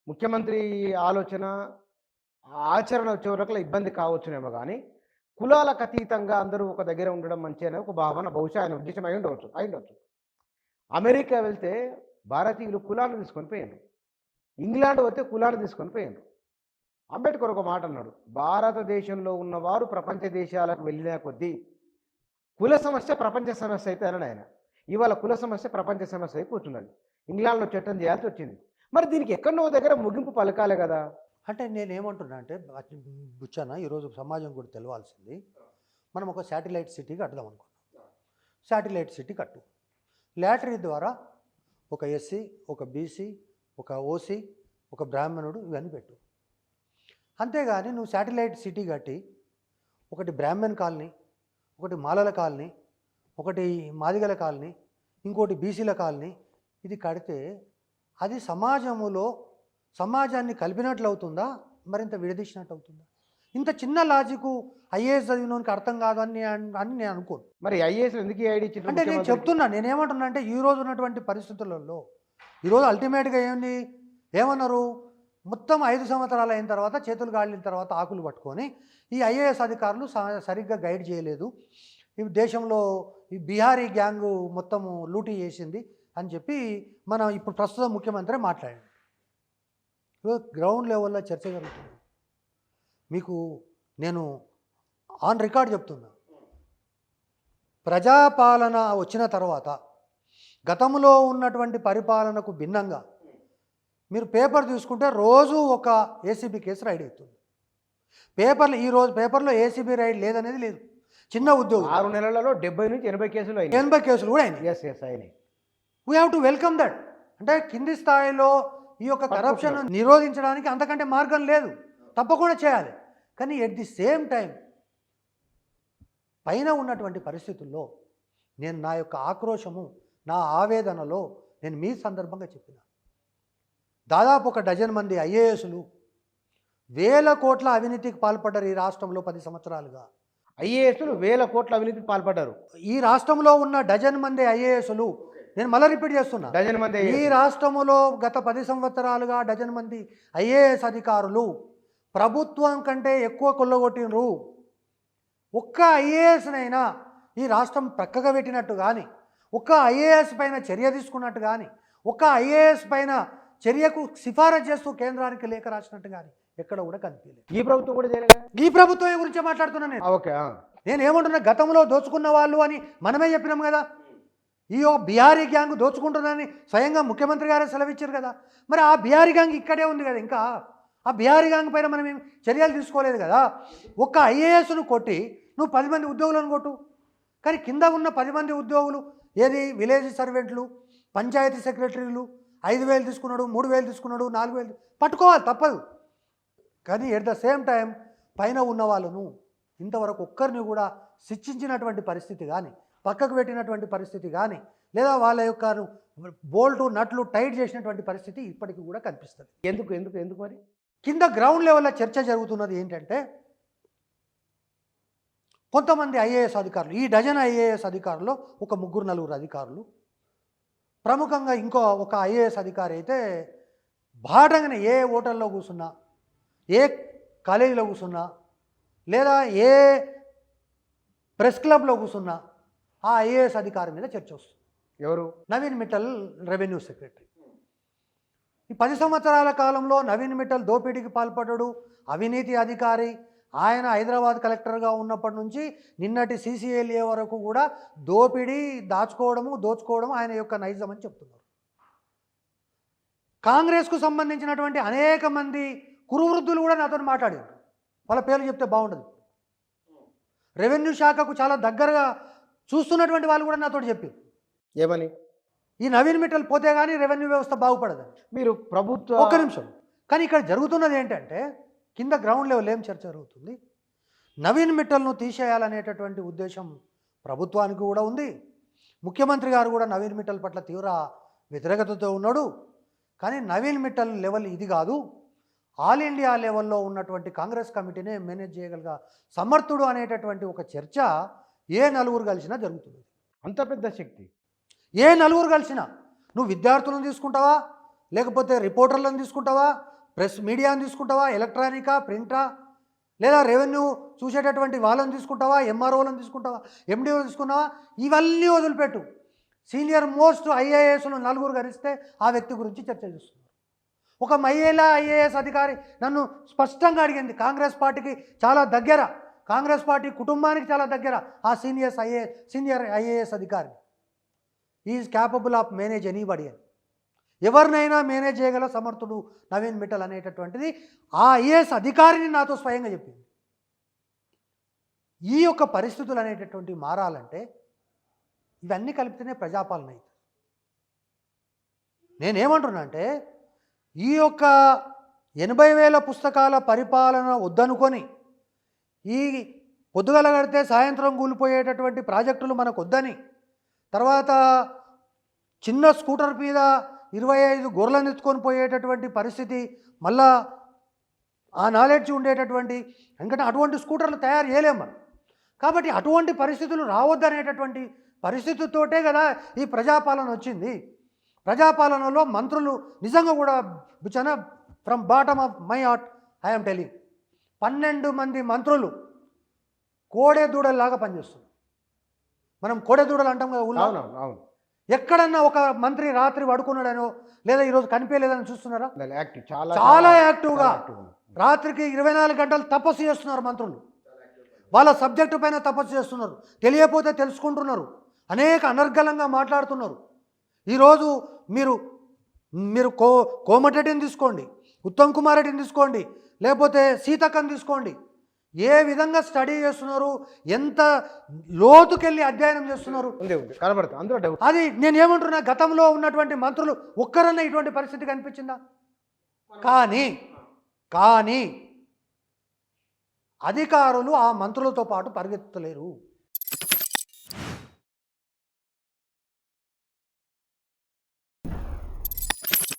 ముఖ్యమంత్రి ఆలోచన, ఆచరణ వచ్చే వరకుల ఇబ్బంది కావచ్చునేమో గానీ, కులాలకు అతీతంగా అందరూ ఒక దగ్గర ఉండడం మంచిదనే ఒక భావన బహుశా ఆయన ఉద్దేశ్యం అయ్యుండొచ్చు. అమెరికా వెళ్తే భారతీయులు కులాన్ని తీసుకొని పోయిండ్రు. ఇంగ్లాండ్ పోతే కులాన్ని తీసుకొని పోయిండ్రు. అంబేద్కర్ ఒక మాట అన్నాడు. భారతదేశంలో ఉన్నవారు ప్రపంచ దేశాలకు వెళ్ళిన కొద్దీ కుల సమస్య ప్రపంచ సమస్య అయితే అన్నాడు ఆయన. ఇవాళ కుల సమస్య ప్రపంచ సమస్య అయి కూర్చున్నది. ఇంగ్లాండ్‌లో చట్టం చేయాల్సి వచ్చింది. మరి దీనికి ఎక్కడనో దగ్గర ముగింపు పలకాలే కదా! అంటే నేనేమంటున్నా అంటే బుచ్చన్న ఈరోజు సమాజం కూడా తెలవాల్సింది. మనం ఒక శాటిలైట్ సిటీ కడదాం అనుకున్నాం. శాటిలైట్ సిటీ కట్టు. లాటరీ ద్వారా ఒక ఎస్సీ, ఒక బీసీ, ఒక ఓసీ, ఒక బ్రాహ్మణుడు ఇవన్నీ పెట్టు. అంతేగాని నువ్వు శాటిలైట్ సిటీ కట్టి ఒకటి బ్రాహ్మణ్ కాలనీ, ఒకటి మాలల కాలనీ, ఒకటి మాదిగల కాలనీ, ఇంకోటి బీసీల కాలనీ ఇది కడితే అది సమాజాన్ని కలిపినట్లు అవుతుందా, మరింత విడదీసినట్టు అవుతుందా? ఇంత చిన్న లాజిక్ ఐఏఎస్ చదివినోనికి అర్థం కాదు అని నేను అనుకోను. మరి ఐఏఎస్ ఎందుకు ఈ ఐడి ఇచ్చిండ్రు అంటే నేను ముఖ్యమంత్రికి? చెప్తున్నా, నేనేమంటున్నా అంటే ఈరోజు ఉన్నటువంటి పరిస్థితులలో ఈరోజు అల్టిమేట్గా ఏమన్నారు, మొత్తం 5 సంవత్సరాలు అయిన తర్వాత చేతులు గాలిన తర్వాత ఆకులు పట్టుకొని ఈ ఐఏఎస్ అధికారులు సరిగ్గా గైడ్ చేయలేదు, ఈ దేశంలో ఈ బీహారీ గ్యాంగు మొత్తం లూటీ చేసింది అని చెప్పి మన ఇప్పుడు ప్రస్తుత ముఖ్యమంత్రి మాట్లాడారు. గ్రౌండ్ లెవెల్లో చర్చ జరుగుతుంది. మీకు నేను ఆన్ రికార్డ్ చెప్తున్నా, ప్రజాపాలన వచ్చిన తర్వాత గతంలో ఉన్నటువంటి పరిపాలనకు భిన్నంగా మీరు పేపర్ తీసుకుంటే రోజు ఒక ఏసీబీ కేసు రైడ్ అవుతుంది. ఈరోజు పేపర్లో ఏసీబీ రైడ్ లేదనేది లేదు. చిన్న ఉద్యోగం 6 నెలలలో 70 నుంచి 80 కేసులు అయినాయి. 80 కేసులు కూడా అయినాయి. ఎస్ అయినాయి. We have to welcome that. అంటే కింది స్థాయిలో ఈ యొక్క కరప్షన్ నిరోధించడానికి అంతకంటే మార్గం లేదు, తప్పకుండా చేయాలి. కానీ ఎట్ ది సేమ్ టైం పైన ఉన్నటువంటి పరిస్థితుల్లో నేను నా యొక్క ఆక్రోశము, నా ఆవేదనలో నేను మీ సందర్భంగా చెప్పిన దాదాపు 1 డజన్ మంది ఐఏఎస్లు వేల కోట్ల అవినీతికి పాల్పడ్డారు ఈ రాష్ట్రంలో 10 సంవత్సరాలుగా. ఐఏఎస్లు వేల కోట్ల అవినీతికి పాల్పడ్డారు. ఈ రాష్ట్రంలో ఉన్న డజన్ మంది ఐఏఎస్లు, నేను మళ్ళీ రిపీట్ చేస్తున్నా, డజన్ మంది ఈ రాష్ట్రంలో గత 10 సంవత్సరాలుగా డజన్ మంది ఐఏఎస్ అధికారులు ప్రభుత్వం కంటే ఎక్కువ కొల్లగొట్టినరు. ఒక్క ఐఏఎస్నైనా ఈ రాష్ట్రం ప్రక్కగా పెట్టినట్టు కానీ, ఒక్క ఐఏఎస్ పైన చర్య తీసుకున్నట్టు కానీ, ఒక్క ఐఏఎస్ పైన చర్యకు సిఫారసు చేస్తూ కేంద్రానికి లేఖ రాసినట్టు కానీ ఎక్కడ కూడా కనిపించలేదు. ఈ ప్రభుత్వం కూడా చేయలేదా? ఈ ప్రభుత్వం గురించే మాట్లాడుతున్నాను నేను. ఓకే. నేను ఏమంటున్నా, గతంలో దోచుకున్న వాళ్ళు అని మనమే చెప్పినాం కదా. ఈ బీహారీ గ్యాంగ్ దోచుకుంటుందని స్వయంగా ముఖ్యమంత్రి గారే సెలవిచ్చారు కదా. మరి ఆ బీహారీ గ్యాంగ్ ఇక్కడే ఉంది కదా. ఇంకా ఆ బీహారీ గ్యాంగ్ పైన మనం ఏం చర్యలు తీసుకోలేదు కదా. ఒక్క ఐఏఎస్ను కొట్టి నువ్వు 10 మంది ఉద్యోగులను కొట్టు, కానీ కింద ఉన్న 10 మంది ఉద్యోగులు ఏది విలేజ్ సర్వెంట్లు, పంచాయతీ సెక్రటరీలు 5,000 తీసుకున్నాడు, 3,000 తీసుకున్నాడు, 4,000 పట్టుకోవాలి, తప్పదు. కానీ ఎట్ ద సేమ్ టైం పైన ఉన్న వాళ్ళను ఇంతవరకు ఒక్కరిని కూడా శిక్షించినటువంటి పరిస్థితి కానీ, పక్కకు పెట్టినటువంటి పరిస్థితి కానీ, లేదా వాళ్ళ యొక్క బోల్టు నట్లు టైట్ చేసినటువంటి పరిస్థితి ఇప్పటికీ కూడా కనిపిస్తుంది. ఎందుకు ఎందుకు ఎందుకు మరి కింద గ్రౌండ్ లెవెల్లో చర్చ జరుగుతున్నది ఏంటంటే, కొంతమంది ఐఏఎస్ అధికారులు, ఈ డజన్ ఐఏఎస్ అధికారులు ఒక 3-4 అధికారులు, ప్రముఖంగా ఒక ఐఏఎస్ అధికారి అయితే బాటంగానే ఏ హోటల్లో కూర్చున్నా, ఏ కాలేజీలో కూర్చున్నా, లేదా ఏ ప్రెస్ క్లబ్లో కూర్చున్నా ఆ ఐఏఎస్ అధికారి మీద చర్చ వస్తుంది. ఎవరు? Naveen Mittal, revenue secretary. ఈ 10 సంవత్సరాల కాలంలో నవీన్ మిట్టల్ దోపిడీకి పాల్పడ్డాడు, అవినీతి అధికారి. ఆయన హైదరాబాద్ కలెక్టర్గా ఉన్నప్పటి నుంచి నిన్నటి CCLA వరకు కూడా దోపిడీ, దోచుకోవడము ఆయన యొక్క నైజం అని చెప్తున్నారు. కాంగ్రెస్కు సంబంధించినటువంటి అనేక మంది కురువృద్ధులు కూడా నాతో మాట్లాడారు. వాళ్ళ పేర్లు చెప్తే బాగుండదు. రెవెన్యూ శాఖకు చాలా దగ్గరగా చూస్తున్నటువంటి వాళ్ళు కూడా నాతో చెప్పారు. ఏమని? ఈ నవీన్ మిట్టల్ పోతే కానీ రెవెన్యూ వ్యవస్థ బాగుపడదని. మీరు ప్రభుత్వ ఒక్క నిమిషం. కానీ ఇక్కడ జరుగుతున్నది ఏంటంటే, కింద గ్రౌండ్ లెవెల్ ఏం చర్చ జరుగుతుంది, నవీన్ మిట్టల్ను తీసేయాలనేటటువంటి ఉద్దేశం ప్రభుత్వానికి కూడా ఉంది. ముఖ్యమంత్రి గారు కూడా నవీన్ మిట్టల్ పట్ల తీవ్ర వ్యతిరేకతతో ఉన్నాడు. కానీ నవీన్ మిట్టల్ లెవెల్ ఇది కాదు, ఆల్ ఇండియా లెవెల్లో ఉన్నటువంటి కాంగ్రెస్ కమిటీనే మేనేజ్ చేయగలిగా సమర్థుడు అనేటటువంటి ఒక చర్చ ఏ నలుగురు కలిసినా జరుగుతుంది. అంత పెద్ద శక్తి ఏ నలుగురు కలిసినా, నువ్వు విద్యార్థులను తీసుకుంటావా, లేకపోతే రిపోర్టర్లను తీసుకుంటావా, ప్రెస్ మీడియాని తీసుకుంటావా, ఎలక్ట్రానికా, ప్రింటా, లేదా రెవెన్యూ చూసేటటువంటి వాళ్ళని తీసుకుంటావా, ఎంఆర్ఓలను తీసుకుంటావా, ఎండిఓలను తీసుకున్నావా, ఇవన్నీ వదిలిపెట్టు. సీనియర్ మోస్ట్ ఐఏఎస్ను నలుగురు గరిస్తే ఆ వ్యక్తి గురించి చర్చ చేస్తున్నారు. ఒక మహిళా ఐఏఎస్ అధికారి నన్ను స్పష్టంగా అడిగింది. కాంగ్రెస్ పార్టీకి చాలా దగ్గర, కాంగ్రెస్ పార్టీ కుటుంబానికి చాలా దగ్గర ఆ సీనియర్ ఐఏఎస్ అధికారి. Is capable of manage anybody అని, ఎవరినైనా మేనేజ్ చేయగల సమర్థుడు నవీన్ మిట్టల్ అనేటటువంటిది ఆ ఐఏఎస్ అధికారిని నాతో స్వయంగా చెప్పింది. ఈ యొక్క పరిస్థితులు అనేటటువంటివి మారాలంటే ఇవన్నీ కలిపితేనే ప్రజాపాలన అవుతుంది. నేనేమంటున్నా అంటే ఈ యొక్క 80,000 పుస్తకాల పరిపాలన వద్దనుకొని, ఈ పొద్దుగల కడితే సాయంత్రం కూలిపోయేటటువంటి ప్రాజెక్టులు మనకు వద్దని, తర్వాత చిన్న స్కూటర్ మీద 25 గొర్రెలను ఎత్తుకొని పోయేటటువంటి పరిస్థితి, మళ్ళా ఆ నాలెడ్జ్ ఉండేటటువంటి, ఎందుకంటే అటువంటి స్కూటర్లు తయారు చేయలేము మనం. కాబట్టి అటువంటి పరిస్థితులు రావద్దనేటటువంటి పరిస్థితితోటే కదా ఈ ప్రజాపాలన వచ్చింది. ప్రజాపాలనలో మంత్రులు నిజంగా కూడా బుచన from bottom of my heart I'm telling, 12 మంది మంత్రులు కోడెదూడల్లాగా పనిచేస్తున్నారు. మనం కోడెదూడలు అంటాం కదా ఊళ్ళో. అవును. ఎక్కడన్నా ఒక మంత్రి రాత్రి పడుకున్నాడనో లేదా ఈరోజు కనిపించలేదని చూస్తున్నారా? చాలా యాక్టివ్గా రాత్రికి 24 గంటలు తపస్సు చేస్తున్నారు మంత్రులు. వాళ్ళ సబ్జెక్టు పైన తపస్సు చేస్తున్నారు, తెలియకపోతే తెలుసుకుంటున్నారు, అనేక అనర్గళంగా మాట్లాడుతున్నారు. ఈరోజు మీరు కోమటిరెడ్డిని తీసుకోండి, ఉత్తమ్ కుమార్ రెడ్డిని తీసుకోండి, లేకపోతే సీతక్కని తీసుకోండి, ఏ విధంగా స్టడీ చేస్తున్నారు, ఎంత లోతుకెళ్ళి అధ్యయనం చేస్తున్నారు కనబడుతుంది. అది నేను ఏమంటున్నా, గతంలో ఉన్నటువంటి మంత్రులు ఒక్కరన్నా ఇటువంటి పరిస్థితి కనిపించిందా? కానీ అధికారులు ఆ మంత్రులతో పాటు పరిగెత్తలేరు.